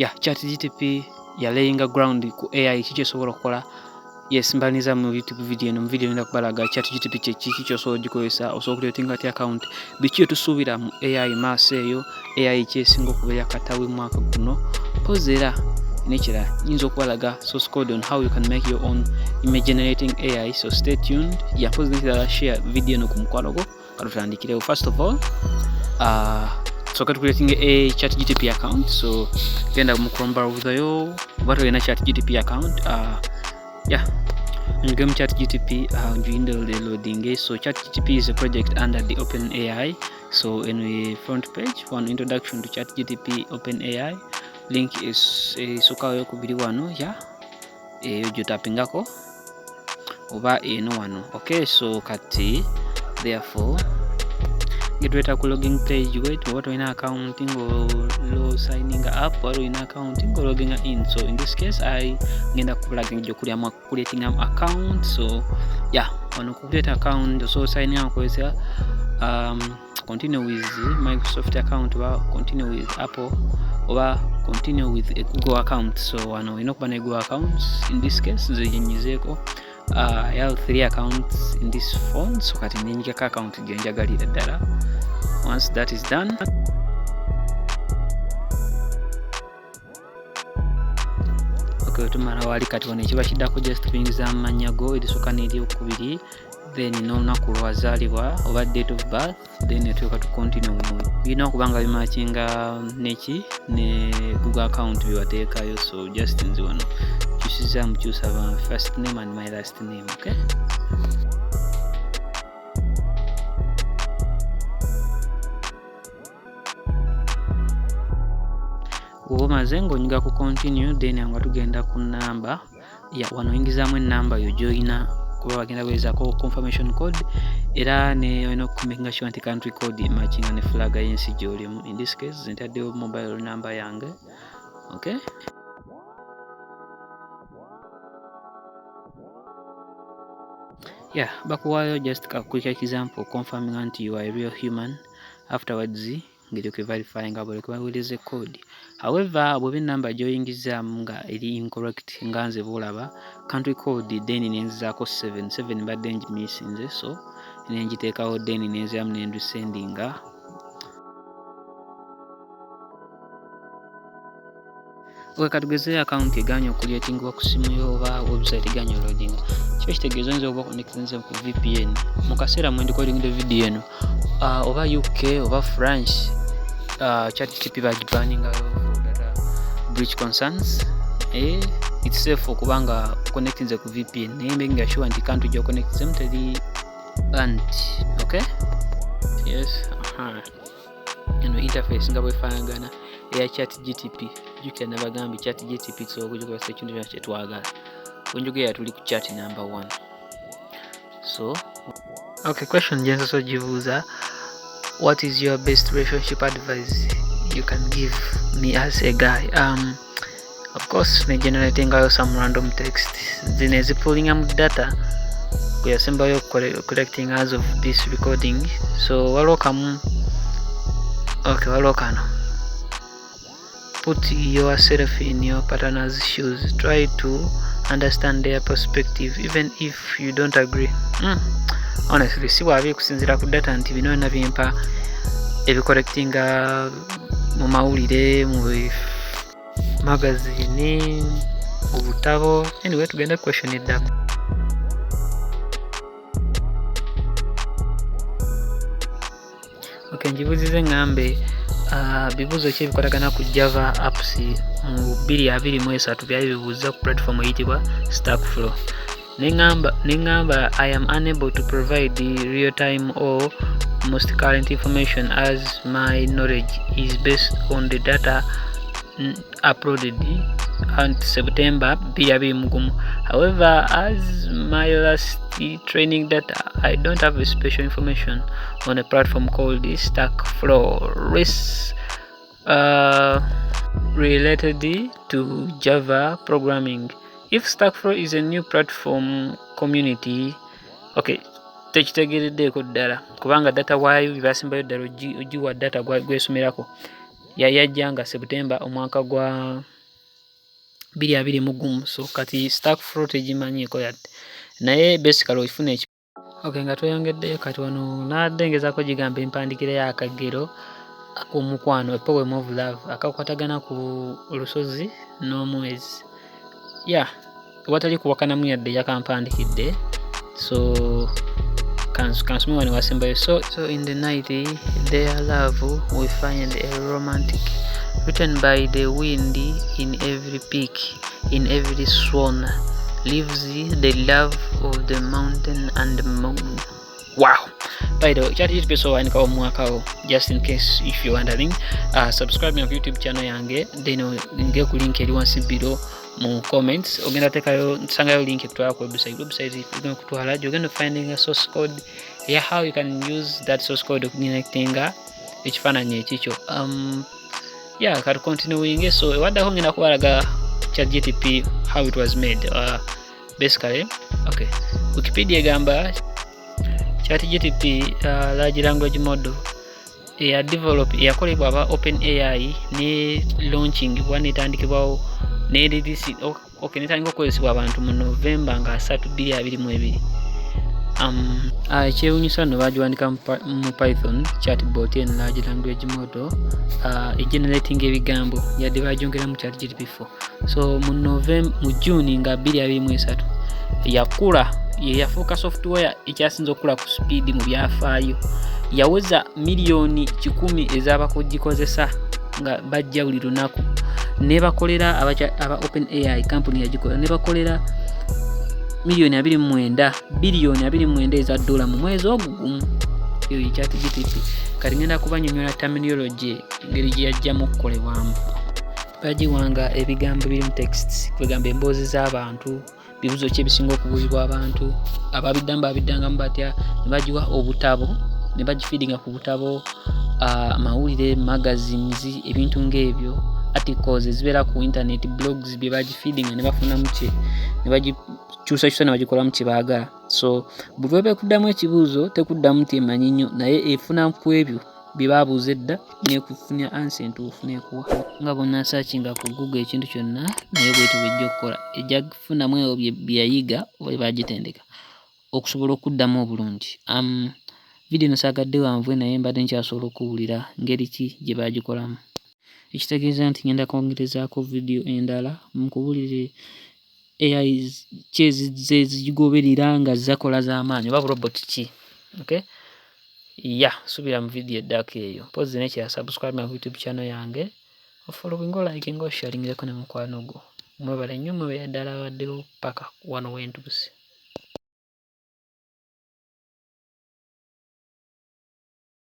ChatGTP ya laying ground ku AI kiki osobola okukola. Yes, mbaniza mu YouTube video eno, mu video enda kubalaga ChatGTP kiki kyosobola ogikozesa, osobola okuleetinga ati account, biki tusuubira mu AI maaso eyo, AI kyesinga okubeera katawe mwaka guno, pose era nekira nyinza okubalaga source code on how you can make your own image generating AI, so stay tuned. Pose nekira share video eno ku mukwano gwo katutandikirewo. First of all, so creating a ChatGTP account, so genda mu Chrome browser yo oba tolina ChatGTP account, and game ChatGTP during the loading. So ChatGTP is a project under the OpenAI. So in the front page, one introduction to ChatGTP OpenAI, link is sokayo kubiri wano yo tapingako oba eno wano. Okay, so kati therefore get ready to login page. Wait, what in accounting or signing up or in accounting or logging in. So in this case, I ngenda kupulagin creating an account. So when create account, so signing up with continue with Microsoft account or continue with Apple or continue with a Google account. So I know Google accounts. In this case, I have 3 accounts in this phone, so kati ninjika account gyenjagalira ddala. Once that is done, okay, tumala wali kati wano ekiba kiddako just kuingiza amanya go erisooka n'eryokubiri, then n'olunaku lwazaalibwa oba date of birth, then etuuka tu continue. Birina okuba nga bimatchinga ne Google account biwateekayo, so just nzi wano kyusiza mukyusa first name and my last name. Okay, omaze ng'onyiga ku continue, then nga tugenda ku namba wano oyingizaamu enamba yo gy'olina kuba bagenda kuweerezako confirmation code, era ne olina okumakinga sure nti country code matchinga ne flag y'ensi gy'olimu. In this case ntaddewo mobile number yange. Okay, bakuwaayo just a quick example confirming nti you are a real human. Afterwards ngeri verifying nga bwe baweereza code. However, bw'oba enamba gy'oyingizaamu nga eri incorrect nga nze bw'olaba country code, then nenzizaako 7 mbadde ngimisinze, so nengiteekawo, then nenziramu nendusendinga. Katugeze account eganya okuleetingibwa ku simu yo oba website eganya loading, kiba kitegeeza oyinza okuba connectinze ku VPN mu kaseera mwe ndikodingidde video eno, oba UK oba France. ChatGTP bagibanningayo for data breach concerns. It's safe okubanga connectinze ku VPN naye mbenga sure nti country gy'oconnectinzemu teri banned. Okay, yes, eno interface nga bwefaanagana eya ChatGTP. Jukira nabagambi ChatGTP sokugikozesa ekintu kyonna kyetwagala. Wenjogera tuli ku chat number 1. So okay, question gyensoso ogibuuza, what is your best relationship advice you can give me as a guy? Of course ne generating some random text, then is pulling data we are simply collecting as of this recording. So welcome. Okay, welcome. Put yourself in your partner's shoes. Try to understand their perspective even if you don't agree. Honestly, si wabi kusinzira ku data nti bino na bimpa ebicollectinga mu mawulire, mu magazine, mu butabo. Anyway, tugenda question eddako. Okay, njibuzize ngambe bibuuzo ki ebikolagana ku Java apps mu 2023 byali bibuuza ku platform eyitibwa Stackflow. Nengamba I am unable to provide the real-time or most current information as my knowledge is based on the data uploaded on September 2023. However, as my last training data, I don't have a special information on a platform called Stackflow related to Java programming. If Stackflow is a new platform community, okay, tekitegeereddeeko ddala kubanga data waayo byasimbayo ddala ogiwa data gwesomerako. yajjanga September omwaka gwa 2021. So kati stack flow tegimanyiiko yadde, naye basically ofuna okay, nga tweyongeddeyo kati wano naddengezako gigamba empandikira y'akagero ak'omukwano, a poem of love akakwatagana ku lusozi n'omwezi. Watali kuwakanamu yadde yakampandikidde, so kansome wano wasembayo. So in the night their love we find a romantic, written by the wind in every peak, in every swan lives the love of the mountain and the moon. Wow. By the way, ChartGTP so wanika omwaka, just in case if you're wondering. Subscribe my YouTube channel yange, then nge ku link eri wansi below mu comments. Ogenda tekayo sangayo link kutwala ku website igenda kutwala you're finding a source code, how you can use that source code okuconnectinga ekifaananyi ekikyo. Kati continuing, so waddaho ngenda kubalaga ChartGTP how it was made. Basically, okay, Wikipedia egamba ChartGTP large language model yakolebwa aba OpenAI ne launching wanetandikibwawo ne release netandika okukozesebwa abantu mu November nga 3, 2022. Ekyewuunyisa nno bagiwandika mu Python chatbot and large language model generating ebigambo yadde bagyongera mu ChatGTP 4. So mu June nga 2023 yakula, yafuuka software ekyasinze okukula ku speed mu byafaayo. Yaweza miliyoni 10 ez'abakugikozesa nga bajja buli lunaku, ne bakolera aba OpenAI company yagikola, ne bakolera miliyoni 29 biliyoni 29 eza dola mu mwezi ogugumu. Eyo ChatGTP. Kati ngenda kubanyonyola terminology engeri gye yajjamu okukolebwamu. Bagiwanga ebigambo biri mu text, kwegamba emboozi z'abantu, bibuzo ki ebisinga okubuuzibwa abantu, ababiddangamu batya, ne bagiwa obutabo, ne bagifeedinga ku butabo, amawulire, magazines, ebintu ng'ebyo, articles ezibeera ku internet, blogs bye bagifeedinga ne bafunamu ne bagikyusakyusa ne bagikolamu kye baagala. So buli lwe bekuddamu ekibuuzo tekuddamu nti emanyi nnyo, naye efuna ku ebyo bye baabuuza edda n'ekufunya answer entuufu n'ekuwa. Nga bonna searchinga ku Google ekintu kyonna naye bwetyo bw'ejja okukola, ejja kufunamu ebyo bye yayiga oba bye bagitendeka okusobola okuddamu obulungi. Video eno saagadde wanvu naye mbadde nkyasobola okuwulira ngeri ki gye baagikolamu. Ekitegeeza nti ngenda kwongerezaako video endala mukuwulire AI ki ezigoberera nga zakola z'amaanyi oba robot ki. Okay? Subira mu video eddako eyo. Mpozi nekya subscribe my YouTube channel yange. Following o like ngo sharing ne mukwano gwo. Mwebale nnyo mwebale ddala waddewo paka wano wentuuse.